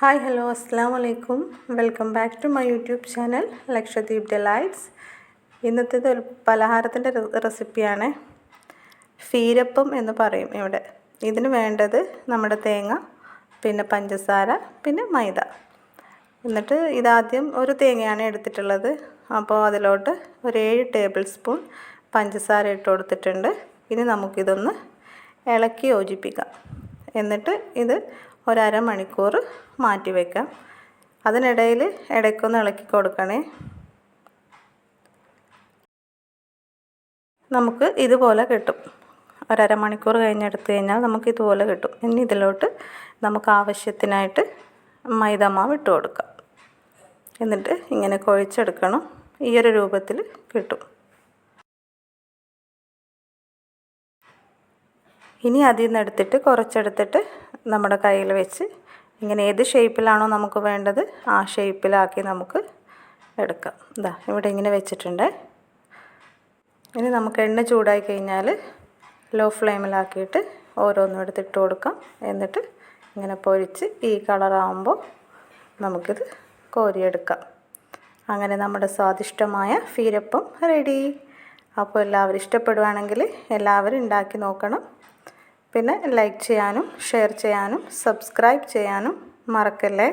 Hi hello അസ്സാം വലൈക്കും. Welcome back to my YouTube channel Lakshadweep delights. ഇന്നത്തേത് ഒരു പലഹാരത്തിൻ്റെ റെസിപ്പിയാണ്. ഫീരപ്പം എന്ന് പറയും ഇവിടെ. ഇതിന് വേണ്ടത് നമ്മുടെ തേങ്ങ, പിന്നെ പഞ്ചസാര, പിന്നെ മൈദ. എന്നിട്ട് ഇതാദ്യം ഒരു തേങ്ങയാണ് എടുത്തിട്ടുള്ളത്. അപ്പോൾ അതിലോട്ട് ഒരു 7 ടേബിൾ സ്പൂൺ പഞ്ചസാര ഇട്ട് കൊടുത്തിട്ടുണ്ട്. ഇനി നമുക്കിതൊന്ന് ഇളക്കി യോജിപ്പിക്കാം. എന്നിട്ട് ഇത് ഒരമണിക്കൂർ മാറ്റി വയ്ക്കാം. അതിനിടയിൽ ഇടയ്ക്കൊന്ന് ഇളക്കി കൊടുക്കണേ. നമുക്ക് ഇതുപോലെ കിട്ടും. ഒരമണിക്കൂർ കഴിഞ്ഞെടുത്ത് കഴിഞ്ഞാൽ നമുക്ക് ഇതുപോലെ കിട്ടും. ഇനി ഇതിലോട്ട് നമുക്ക് ആവശ്യത്തിനായിട്ട് മൈദമാവ് ഇട്ട് കൊടുക്കാം. എന്നിട്ട് ഇങ്ങനെ കുഴച്ചെടുക്കണം. ഈ ഒരു രൂപത്തിൽ കിട്ടും. ഇനി അതിൽ നിന്ന് എടുത്തിട്ട് കുറച്ചെടുത്തിട്ട് നമ്മുടെ കയ്യിൽ വെച്ച് ഇങ്ങനെ ഏത് ഷേപ്പിലാണോ നമുക്ക് വേണ്ടത് ആ ഷേപ്പിലാക്കി നമുക്ക് എടുക്കാം. ഇതാ ഇവിടെ ഇങ്ങനെ വെച്ചിട്ടുണ്ട്. ഇനി നമുക്ക് എണ്ണ ചൂടായി കഴിഞ്ഞാൽ ലോ ഫ്ലെയിമിലാക്കിയിട്ട് ഓരോന്നും എടുത്തിട്ട് കൊടുക്കാം. എന്നിട്ട് ഇങ്ങനെ പൊരിച്ച് ഈ കളറാകുമ്പോൾ നമുക്കിത് കോരിയെടുക്കാം. അങ്ങനെ നമ്മുടെ സ്വാദിഷ്ടമായ ഫീരപ്പം റെഡി. അപ്പോൾ എല്ലാവരും ഇഷ്ടപ്പെടുവാണെങ്കിൽ എല്ലാവരും ഉണ്ടാക്കി നോക്കണം. പിന്നെ ലൈക്ക് ചെയ്യാനും ഷെയർ ചെയ്യാനും സബ്സ്ക്രൈബ് ചെയ്യാനും മറക്കല്ലേ.